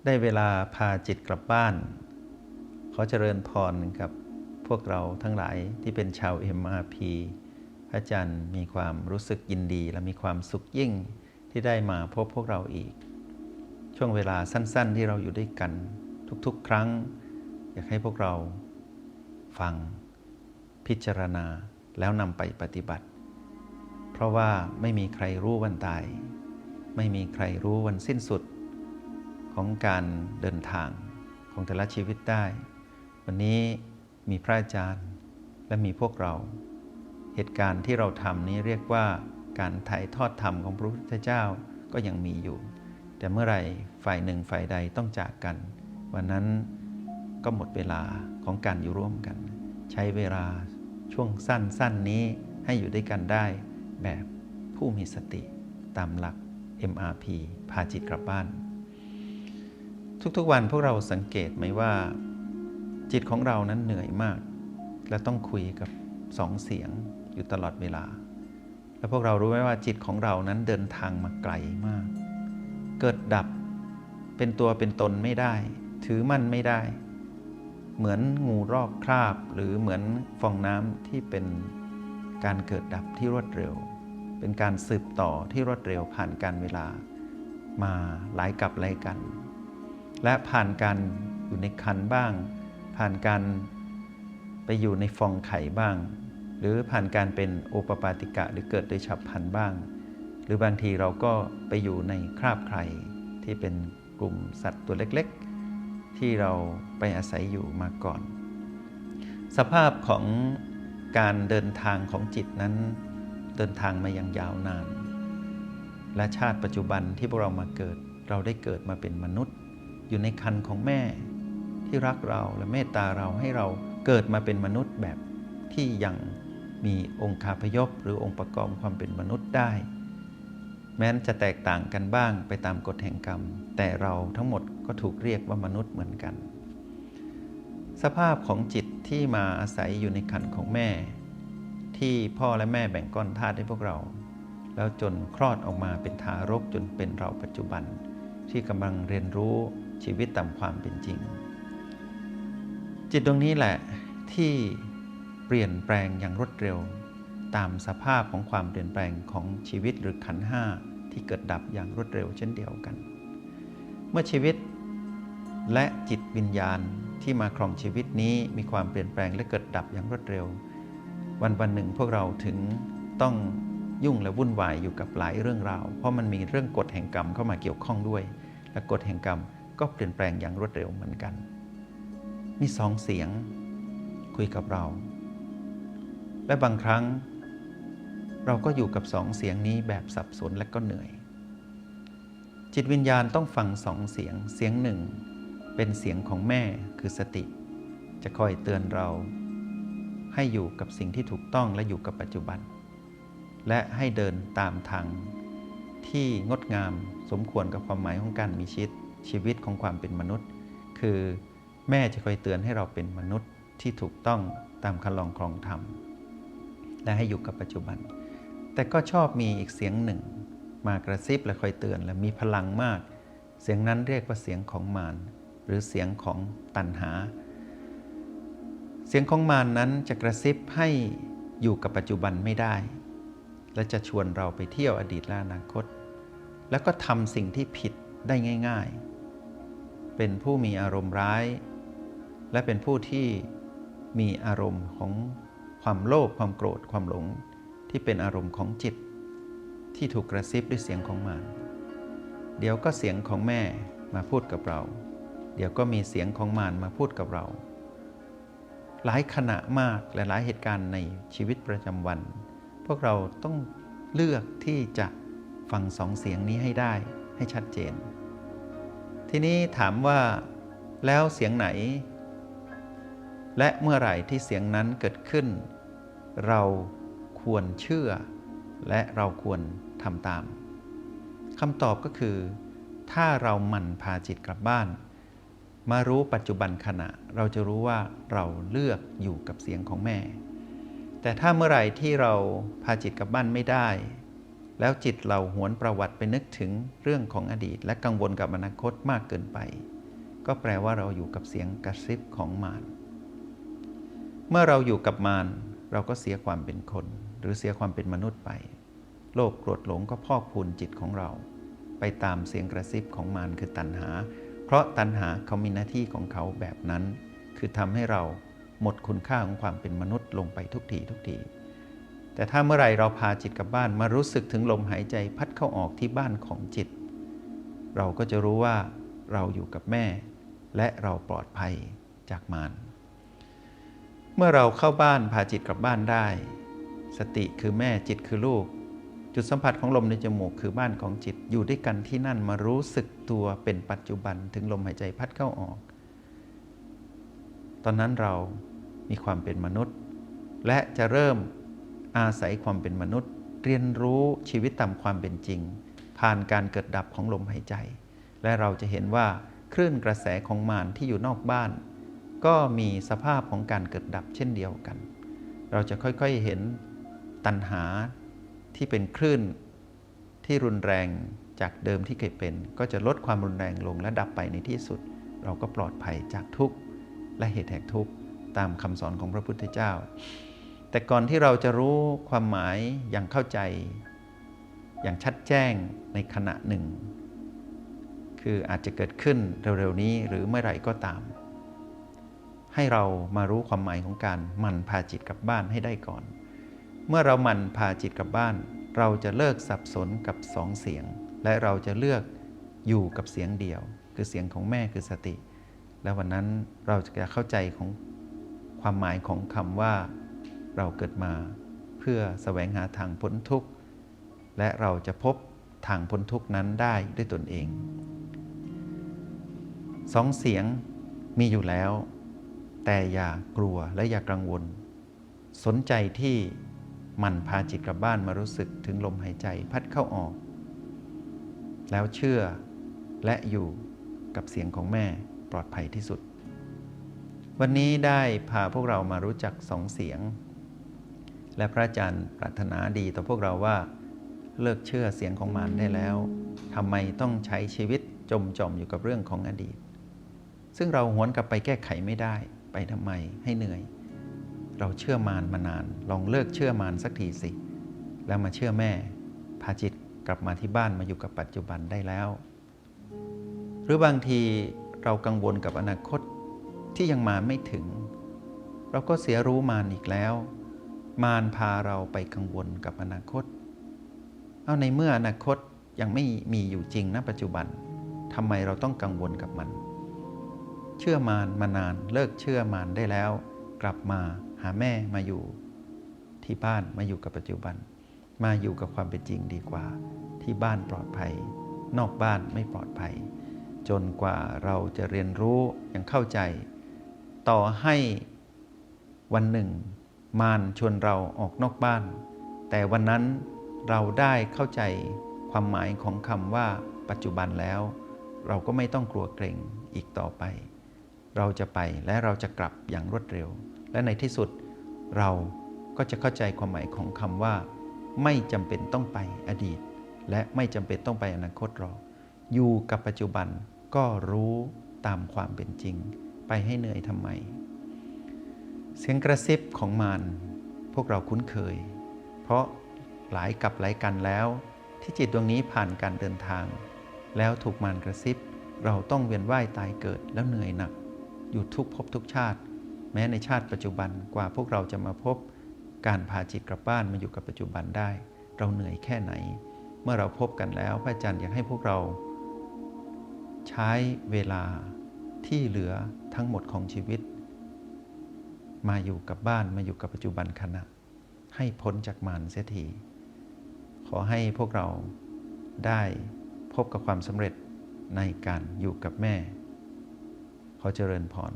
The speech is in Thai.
ได้เวลาพาจิตกลับบ้านขอเจริญพรกับพวกเราทั้งหลายที่เป็นชาว MRP พระอาจารย์มีความรู้สึกยินดีและมีความสุขยิ่งที่ได้มาพบพวกเราอีกช่วงเวลาสั้นๆที่เราอยู่ด้วยกันทุกๆครั้งอยากให้พวกเราฟังพิจารณาแล้วนำไปปฏิบัติเพราะว่าไม่มีใครรู้วันตายไม่มีใครรู้วันสิ้นสุดของการเดินทางของแต่ละชีวิตได้วันนี้มีพระอาจารย์และมีพวกเราเหตุการณ์ที่เราทำนี้เรียกว่าการถ่ายทอดธรรมของพระพุทธเจ้าก็ยังมีอยู่แต่เมื่อไหร่ฝ่ายหนึ่งฝ่ายใดต้องจากกันวันนั้นก็หมดเวลาของการอยู่ร่วมกันใช้เวลาช่วงสั้นนี้ให้อยู่ด้วยกันได้แบบผู้มีสติตามหลัก MRP พาจิตกลับบ้านทุกๆวันพวกเราสังเกตไหมว่าจิตของเรานั้นเหนื่อยมากและต้องคุยกับสองเสียงอยู่ตลอดเวลาแล้วพวกเรารู้ไหมว่าจิตของเรานั้นเดินทางมาไกลมากเกิดดับเป็นตัวเป็นตนไม่ได้ถือมั่นไม่ได้เหมือนงูรอกคราบหรือเหมือนฟองน้ำที่เป็นการเกิดดับที่รวดเร็วเป็นการสืบต่อที่รวดเร็วผ่านการเวลามาหลายกับหลายกันและผ่านการอยู่ในคันบ้างผ่านการไปอยู่ในฟองไข่บ้างหรือผ่านการเป็นโอปปาติกะหรือเกิดโดยฉับพลันบ้างหรือบางทีเราก็ไปอยู่ในคราบไข่ที่เป็นกลุ่มสัตว์ตัวเล็กๆที่เราไปอาศัยอยู่มาก่อนสภาพของการเดินทางของจิตนั้นเดินทางมาอย่างยาวนานและชาติปัจจุบันที่พวกเรามาเกิดเราได้เกิดมาเป็นมนุษย์อยู่ในครรภ์ของแม่ที่รักเราและเมตตาเราให้เราเกิดมาเป็นมนุษย์แบบที่ยังมีองค์คาพยพหรือองค์ประกอบความเป็นมนุษย์ได้แม้นจะแตกต่างกันบ้างไปตามกฎแห่งกรรมแต่เราทั้งหมดก็ถูกเรียกว่ามนุษย์เหมือนกันสภาพของจิตที่มาอาศัยอยู่ในครรภ์ของแม่ที่พ่อและแม่แบ่งก้อนธาตุให้พวกเราแล้วจนคลอดออกมาเป็นทารกจนเป็นเราปัจจุบันที่กำลังเรียนรู้ชีวิตตามความเป็นจริงจิตตรงนี้แหละที่เปลี่ยนแปลงอย่างรวดเร็วตามสภาพของความเปลี่ยนแปลงของชีวิตหรือขันธ์ห้าที่เกิดดับอย่างรวดเร็วเช่นเดียวกันเมื่อชีวิตและจิตวิญญาณที่มาครองชีวิตนี้มีความเปลี่ยนแปลงและเกิดดับอย่างรวดเร็ววันหนึ่งพวกเราถึงต้องยุ่งและวุ่นวายอยู่กับหลายเรื่องราวเพราะมันมีเรื่องกฎแห่งกรรมเข้ามาเกี่ยวข้องด้วยและกฎแห่งกรรมก็เปลี่ยนแปลงอย่างรวดเร็วเหมือนกันมีสองเสียงคุยกับเราและบางครั้งเราก็อยู่กับสองเสียงนี้แบบสับสนและก็เหนื่อยจิตวิญญาณต้องฟังสองเสียงเสียงหนึ่งเป็นเสียงของแม่คือสติจะคอยเตือนเราให้อยู่กับสิ่งที่ถูกต้องและอยู่กับปัจจุบันและให้เดินตามทางที่งดงามสมควรกับความหมายของการมีชีวิตของความเป็นมนุษย์คือแม่จะคอยเตือนให้เราเป็นมนุษย์ที่ถูกต้องตามคันลองครองธรรมและให้อยู่กับปัจจุบันแต่ก็ชอบมีอีกเสียงหนึ่งมากระซิบและคอยเตือนและมีพลังมากเสียงนั้นเรียกว่าเสียงของมารหรือเสียงของตัณหาเสียงของมารนั้นจะกระซิบให้อยู่กับปัจจุบันไม่ได้และจะชวนเราไปเที่ยวอดีตและอนาคตแล้วก็ทำสิ่งที่ผิดได้ง่ายๆเป็นผู้มีอารมณ์ร้ายและเป็นผู้ที่มีอารมณ์ของความโลภความโกรธความหลงที่เป็นอารมณ์ของจิตที่ถูกกระซิบด้วยเสียงของมารเดี๋ยวก็เสียงของแม่มาพูดกับเราเดี๋ยวก็มีเสียงของมารมาพูดกับเราหลายขณะมากและหลายเหตุการณ์ในชีวิตประจำวันพวกเราต้องเลือกที่จะฟังสองเสียงนี้ให้ได้ให้ชัดเจนทีนี้ถามว่าแล้วเสียงไหนและเมื่อไหร่ที่เสียงนั้นเกิดขึ้นเราควรเชื่อและเราควรทำตามคำตอบก็คือถ้าเราหมั่นพาจิตกลับบ้านมารู้ปัจจุบันขณะเราจะรู้ว่าเราเลือกอยู่กับเสียงของแม่แต่ถ้าเมื่อไหร่ที่เราพาจิตกลับบ้านไม่ได้แล้วจิตเราหวนประวัติไปนึกถึงเรื่องของอดีตและกังวลกับอนาคตมากเกินไป ก็แปลว่าเราอยู่กับเสียงกระซิบของมารเมื่อเราอยู่กับมารเราก็เสียความเป็นคนหรือเสียความเป็นมนุษย์ไปโลภโกรธหลงก็พอกพูนจิตของเราไปตามเสียงกระซิบของมารคือตัณหาเพราะตัณหาเขามีหน้าที่ของเขาแบบนั้นคือทำให้เราหมดคุณค่าของความเป็นมนุษย์ลงไปทุกทีแต่ถ้าเมื่อไรเราพาจิตกลับบ้านมารู้สึกถึงลมหายใจพัดเข้าออกที่บ้านของจิตเราก็จะรู้ว่าเราอยู่กับแม่และเราปลอดภัยจากมารเมื่อเราเข้าบ้านพาจิตกลับบ้านได้สติคือแม่จิตคือลูกจุดสัมผัสของลมในจมูกคือบ้านของจิตอยู่ด้วยกันที่นั่นมารู้สึกตัวเป็นปัจจุบันถึงลมหายใจพัดเข้าออกตอนนั้นเรามีความเป็นมนุษย์และจะเริ่มอาศัยความเป็นมนุษย์เรียนรู้ชีวิตตามความเป็นจริงผ่านการเกิดดับของลมหายใจและเราจะเห็นว่าคลื่นกระแสของมารที่อยู่นอกบ้านก็มีสภาพของการเกิดดับเช่นเดียวกันเราจะค่อยๆเห็นตัณหาที่เป็นคลื่นที่รุนแรงจากเดิมที่เคยเป็นก็จะลดความรุนแรงลงและดับไปในที่สุดเราก็ปลอดภัยจากทุกข์และเหตุแห่งทุกข์ตามคำสอนของพระพุทธเจ้าแต่ก่อนที่เราจะรู้ความหมายอย่างเข้าใจอย่างชัดแจ้งในขณะหนึ่งคืออาจจะเกิดขึ้นเร็วๆนี้หรือเมื่อไหร่ก็ตามให้เรามารู้ความหมายของการหมั่นพาจิตกลับบ้านให้ได้ก่อนเมื่อเราหมั่นพาจิตกลับบ้านเราจะเลิกสับสนกับสองเสียงและเราจะเลือกอยู่กับเสียงเดียวคือเสียงของแม่คือสติและวันนั้นเราจะเข้าใจของความหมายของคำว่าเราเกิดมาเพื่อแสวงหาทางพ้นทุกข์และเราจะพบทางพ้นทุกข์นั้นได้ด้วยตนเองสองเสียงมีอยู่แล้วแต่อย่ากลัวและอย่ากังวลสนใจที่มันพาจิตกลับบ้านมารู้สึกถึงลมหายใจพัดเข้าออกแล้วเชื่อและอยู่กับเสียงของแม่ปลอดภัยที่สุดวันนี้ได้พาพวกเรามารู้จักสองเสียงและพระอาจารย์ปรารถนาดีต่อพวกเราว่าเลิกเชื่อเสียงของมารได้แล้วทำไมต้องใช้ชีวิตจมจ่อมอยู่กับเรื่องของอดีตซึ่งเราหวนกลับไปแก้ไขไม่ได้ไปทำไมให้เหนื่อยเราเชื่อมารมานานลองเลิกเชื่อมารสักทีสิแล้วมาเชื่อแม่พาจิตกลับมาที่บ้านมาอยู่กับปัจจุบันได้แล้วหรือบางทีเรากังวลกับอนาคตที่ยังมาไม่ถึงเราก็เสียรู้มารอีกแล้วมารพาเราไปกังวลกับอนาคตเอาในเมื่ออนาคตยังไม่มีอยู่จริงณปัจจุบันทำไมเราต้องกังวลกับมันเชื่อมารมานานเลิกเชื่อมารได้แล้วกลับมาหาแม่มาอยู่ที่บ้านมาอยู่กับปัจจุบันมาอยู่กับความเป็นจริงดีกว่าที่บ้านปลอดภัยนอกบ้านไม่ปลอดภัยจนกว่าเราจะเรียนรู้อย่างเข้าใจต่อให้วันหนึ่งมารชวนเราออกนอกบ้านแต่วันนั้นเราได้เข้าใจความหมายของคำว่าปัจจุบันแล้วเราก็ไม่ต้องกลัวเกรงอีกต่อไปเราจะไปและเราจะกลับอย่างรวดเร็วและในที่สุดเราก็จะเข้าใจความหมายของคำว่าไม่จำเป็นต้องไปอดีตและไม่จำเป็นต้องไปอนาคตหรอกอยู่กับปัจจุบันก็รู้ตามความเป็นจริงไปให้เหนื่อยทำไมเสียงกระซิบของมารพวกเราคุ้นเคยเพราะหลายกับหลายกันแล้วที่จิตดวงนี้ผ่านการเดินทางแล้วถูกมารกระซิบเราต้องเวียนว่ายตายเกิดแล้วเหนื่อยหนักอยู่ทุกภพทุกชาติแม้ในชาติปัจจุบันกว่าพวกเราจะมาพบการพาจิตกลับบ้านมาอยู่กับปัจจุบันได้เราเหนื่อยแค่ไหนเมื่อเราพบกันแล้วพระอาจารย์อยากให้พวกเราใช้เวลาที่เหลือทั้งหมดของชีวิตมาอยู่กับบ้านมาอยู่กับปัจจุบันขณะให้พ้นจากมารเสียทีขอให้พวกเราได้พบกับความสำเร็จในการอยู่กับแม่ขอเจริญพร